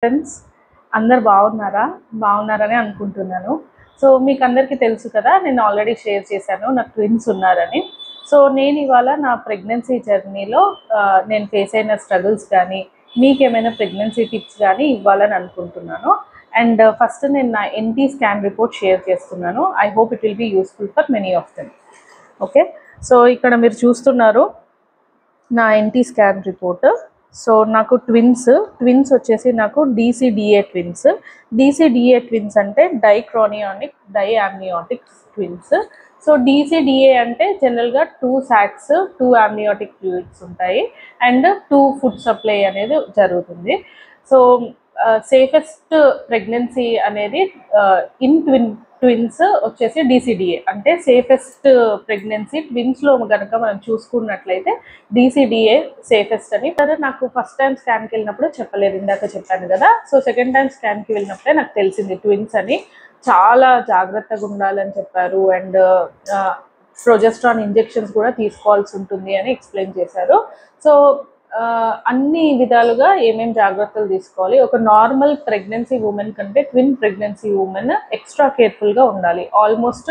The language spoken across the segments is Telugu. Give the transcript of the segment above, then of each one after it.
ఫ్రెండ్స్ అందరు బాగున్నారని అనుకుంటున్నాను. సో మీకు అందరికీ తెలుసు కదా, నేను ఆల్రెడీ షేర్ చేశాను నాకు ట్విన్స్ ఉన్నారని. సో నేను ఇవాళ నా ప్రెగ్నెన్సీ జర్నీలో నేను ఫేస్ అయిన స్ట్రగుల్స్ కానీ, మీకేమైనా ప్రెగ్నెన్సీ టిప్స్ కానీ ఇవ్వాలని అనుకుంటున్నాను. అండ్ ఫస్ట్ నేను నా ఎన్టీ స్కాన్ రిపోర్ట్ షేర్ చేస్తున్నాను. I hope it will be useful for many of them. Okay, so ఇక్కడ మీరు చూస్తున్నారు నా ఎన్టీ స్కాన్ రిపోర్ట్. సో నాకు ట్విన్స్ వచ్చేసి నాకు డీసీడీఏ ట్విన్స్ అంటే డైక్రోనియానిక్ డైఅమ్నియాటిక్ ట్విన్స్. సో డీసీడీఏ అంటే జనరల్గా 2 సాక్స్ 2 అమ్నియాటిక్ ఫ్లూయిడ్స్ ఉంటాయి అండ్ 2 ఫుడ్ సప్లై అనేది జరుగుతుంది. సో సేఫెస్ట్ ప్రెగ్నెన్సీ అనేది ఇన్ ట్విన్స్ వచ్చేసి డీసీడీఏ అంటే సేఫెస్ట్ ప్రెగ్నెన్సీ. ట్విన్స్లో కనుక మనం చూసుకున్నట్లయితే డీసీడీఏ సేఫెస్ట్ అని. సరే, నాకు ఫస్ట్ టైం స్కాన్కి వెళ్ళినప్పుడు చెప్పలేదు, ఇందాక చెప్పాను కదా. సో సెకండ్ టైం స్కాన్కి వెళ్ళినప్పుడే నాకు తెలిసింది ట్విన్స్ అని. చాలా జాగ్రత్తగా ఉండాలని చెప్పారు అండ్ ప్రొజెస్ట్రాన్ ఇంజెక్షన్స్ కూడా తీసుకోవాల్సి ఉంటుంది అని ఎక్స్ప్లెయిన్ చేశారు. సో అన్ని విధాలుగా ఏమేమి జాగ్రత్తలు తీసుకోవాలి, ఒక నార్మల్ ప్రెగ్నెన్సీ ఉమెన్ కంటే ట్విన్ ప్రెగ్నెన్సీ ఉమెన్ ఎక్స్ట్రా కేర్ఫుల్గా ఉండాలి. ఆల్మోస్ట్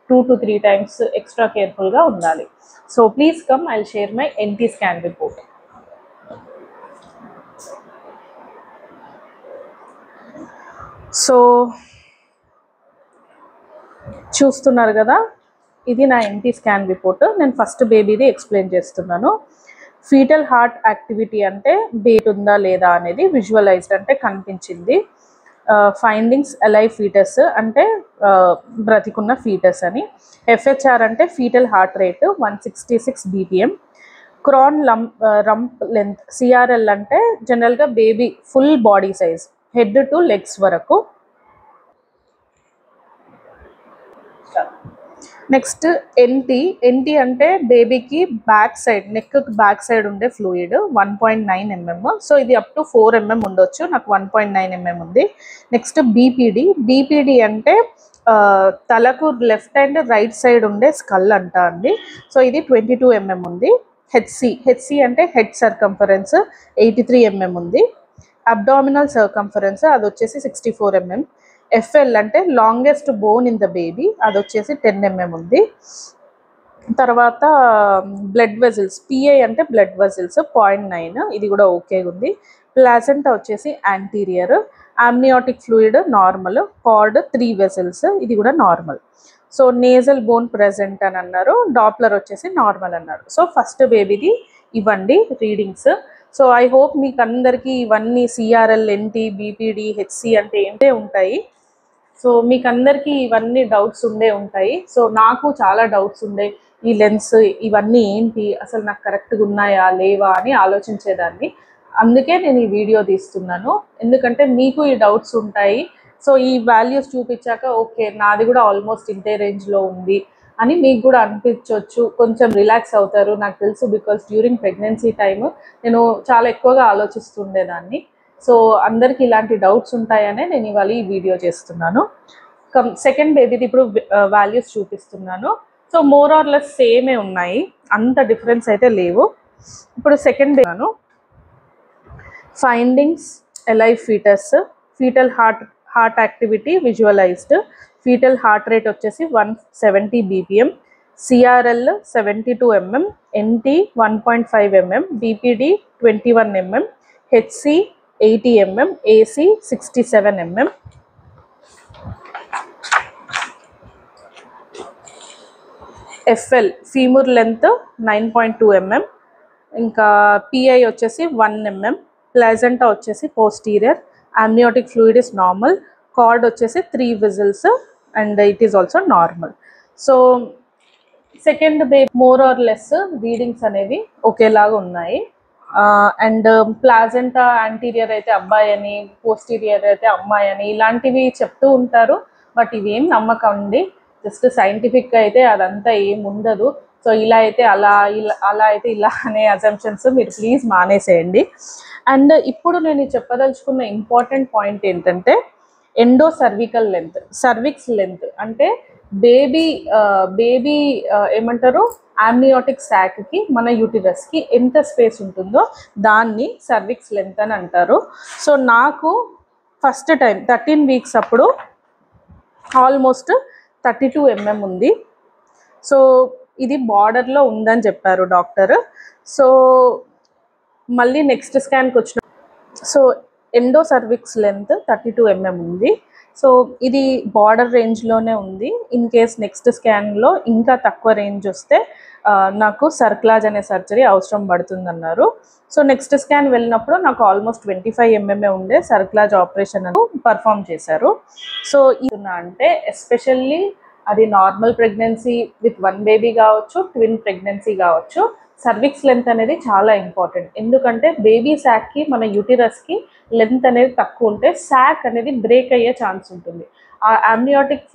2 to 3 times ఎక్స్ట్రా కేర్ఫుల్గా ఉండాలి. So please come, I will share my NT scan report. So చూస్తున్నారు కదా, ఇది నా ఎన్టీ స్కాన్ రిపోర్ట్. నేను ఫస్ట్ బేబీది ఎక్స్ప్లెయిన్ చేస్తున్నాను. ఫీటల్ హార్ట్ యాక్టివిటీ అంటే బేట్ ఉందా లేదా అనేది విజువలైజ్డ్ అంటే కనిపించింది. ఫైండింగ్స్ అలైవ్ ఫీటస్ అంటే బ్రతికున్న ఫీటస్ అని. ఎఫ్హెచ్ఆర్ అంటే foetal heart rate 166 BPM. Crown rump length CRL అంటే జనరల్గా baby full body size head to legs వరకు. నెక్స్ట్ ఎన్టీ అంటే బేబీకి back side neck back side ఉండే ఫ్లూయిడ్ 1.9 mm. సో ఇది అప్ టు 4 mm ఉండొచ్చు, నాకు 1.9 mm ఉంది. నెక్స్ట్ బీపీడి అంటే తలకు లెఫ్ట్ అండ్ రైట్ సైడ్ ఉండే స్కల్ అంట అండి. సో ఇది 22 mm ఉంది. హెచ్సి అంటే హెడ్ సర్కంఫరెన్స్ 83 mm ఉంది. అబ్డామినల్ సర్కంఫరెన్స్ అది వచ్చేసి 64 mm. ఎఫ్ఎల్ అంటే longest bone in the baby, అది వచ్చేసి 10 mm ఉంది. తర్వాత బ్లడ్ వెజిల్స్, పిఐ అంటే బ్లడ్ వెజిల్స్ 0.9, ఇది కూడా ఓకే ఉంది. ప్లాసెంటా వచ్చేసి anterior. Amniotic fluid normal. Card 3 vessels, ఇది కూడా normal. So nasal bone present అని అన్నారు. డాప్లర్ వచ్చేసి నార్మల్ అన్నారు. సో ఫస్ట్ బేబీది ఇవ్వండి రీడింగ్స్. సో ఐ హోప్ మీకు అందరికీ ఇవన్నీ సిఆర్ఎల్, ఎన్టీ, బీపీడి, హెచ్సి అంటే ఏంటే ఉంటాయి. సో మీకు అందరికీ ఇవన్నీ డౌట్స్ ఉంటాయి. సో నాకు చాలా డౌట్స్ ఉండే, ఈ లెన్స్ ఇవన్నీ ఏంటి, అసలు నాకు కరెక్ట్గా ఉన్నాయా లేవా అని ఆలోచించేదాన్ని. అందుకే నేను ఈ వీడియో తీస్తున్నాను, ఎందుకంటే మీకు ఈ డౌట్స్ ఉంటాయి. సో ఈ వాల్యూస్ చూపించాక ఓకే నాది కూడా ఆల్మోస్ట్ ఇంతే రేంజ్లో ఉంది అని మీకు కూడా అనిపించవచ్చు, కొంచెం రిలాక్స్ అవుతారు. నాకు తెలుసు, బికాస్ డ్యూరింగ్ ప్రెగ్నెన్సీ టైమ్ నేను చాలా ఎక్కువగా ఆలోచిస్తుండేదాన్ని. సో అందరికి ఇలాంటి డౌట్స్ ఉంటాయనే నేను ఇవాళ ఈ వీడియో చేస్తున్నాను. సెకండ్ బేబీది ఇప్పుడు వాల్యూస్ చూపిస్తున్నాను. సో మోర్ ఆర్ లెస్ సేమే ఉన్నాయి, అంత డిఫరెన్స్ అయితే లేవు. ఇప్పుడు second baby findings alive foetus, foetal heart activity visualised. Foetal heart rate వచ్చేసి 170 BPM. CRL 72 mm. NT 1.5 mm. BPD 21 mm. HC 80 mm. AC 67 mm. FL femur length 9.2 mm. ఇంకా పిఐ వచ్చేసి 1 mm. ప్లాజెంటా వచ్చేసి posterior. Amniotic fluid is normal. Cord వచ్చేసి 3 vessels and it is also normal. So second baby more or less readings అనేవి ఒకేలాగా ఉన్నాయి. అండ్ ప్లాజెంటా యాంటీరియర్ అయితే అబ్బాయి అని, పోస్టీరియర్ అయితే అమ్మాయి అని ఇలాంటివి చెప్తూ ఉంటారు. బట్ ఇవేం నమ్మకండి, జస్ట్ సైంటిఫిక్గా అయితే అదంతా ఏం ఉండదు. సో ఇలా అయితే అలా, అలా అయితే ఇలా అనే అజంప్షన్స్ మీరు ప్లీజ్ మానేసేయండి. అండ్ ఇప్పుడు నేను చెప్పదలుచుకున్న ఇంపార్టెంట్ పాయింట్ ఏంటంటే endo cervical length, cervix length అంటే బేబీ ఏమంటారు, అమ్నియాటిక్ శాక్కి మన యూటిరస్కి ఎంత స్పేస్ ఉంటుందో దాన్ని సర్విక్స్ లెంత్ అని అంటారు. సో నాకు ఫస్ట్ టైం 13 వీక్స్ అప్పుడు ఆల్మోస్ట్ 32 mm ఉంది. సో ఇది బార్డర్లో ఉందని చెప్పారు డాక్టర్. సో మళ్ళీ నెక్స్ట్ స్కాన్కి వచ్చిన so endo cervix length 32 mm ఉంది. సో ఇది బార్డర్ రేంజ్లోనే ఉంది. ఇన్ కేస్ నెక్స్ట్ స్కాన్లో ఇంకా తక్కువ రేంజ్ వస్తే నాకు సర్క్లాజ్ అనే సర్జరీ అవసరం పడుతుందన్నారు. సో నెక్స్ట్ స్కాన్ వెళ్ళినప్పుడు నాకు ఆల్మోస్ట్ 25 mm ఉండే సర్క్లాజ్ ఆపరేషన్ అని పర్ఫామ్ చేశారు. సో ఇది అంటే ఎస్పెషల్లీ అది నార్మల్ ప్రెగ్నెన్సీ విత్ 1 బేబీ కావచ్చు, ట్విన్ ప్రెగ్నెన్సీ కావచ్చు, సర్విక్స్ లెంత్ అనేది చాలా ఇంపార్టెంట్. ఎందుకంటే బేబీ శాక్కి మన యూటిరస్కి లెంత్ అనేది తక్కువ ఉంటే శాక్ అనేది బ్రేక్ అయ్యే ఛాన్స్ ఉంటుంది. ఆ అమ్నియోటిక్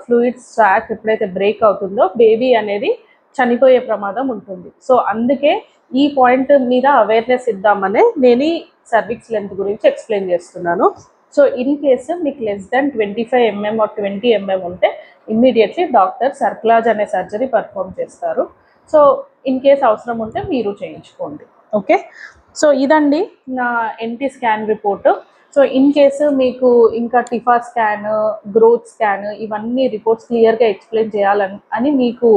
ఫ్లూయిడ్స్ శాక్ ఎప్పుడైతే బ్రేక్ అవుతుందో బేబీ అనేది చనిపోయే ప్రమాదం ఉంటుంది. సో అందుకే ఈ పాయింట్ మీద అవేర్నెస్ ఇద్దామనే నేను ఈ సర్విక్స్ లెంత్ గురించి ఎక్స్ప్లెయిన్ చేస్తున్నాను. సో ఇన్ కేసు మీకు less than 25 mm or 20 mm ఉంటే ఇమ్మీడియట్లీ డాక్టర్ సర్క్లాజ్ అనే సర్జరీ పర్ఫామ్ చేస్తారు. సో ఇన్ కేస్ అవసరం ఉంటే మీరు చేయించుకోండి. ఓకే, సో ఇదండి నా NT scan report. So in case మీకు ఇంకా టిఫా స్కాన్, గ్రోత్ స్కాన్ ఇవన్నీ రిపోర్ట్స్ క్లియర్గా ఎక్స్ప్లెయిన్ చేయాలని మీకు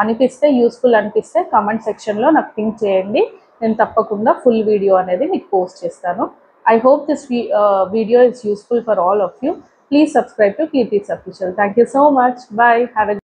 అనిపిస్తే, యూస్ఫుల్ అనిపిస్తే కమెంట్ సెక్షన్లో నాకు పింక్ చేయండి. నేను తప్పకుండా ఫుల్ వీడియో అనేది మీకు పోస్ట్ చేస్తాను. I hope this video is useful for all of you. Please subscribe to Kirti's Official. Thank you so much. Bye. Have a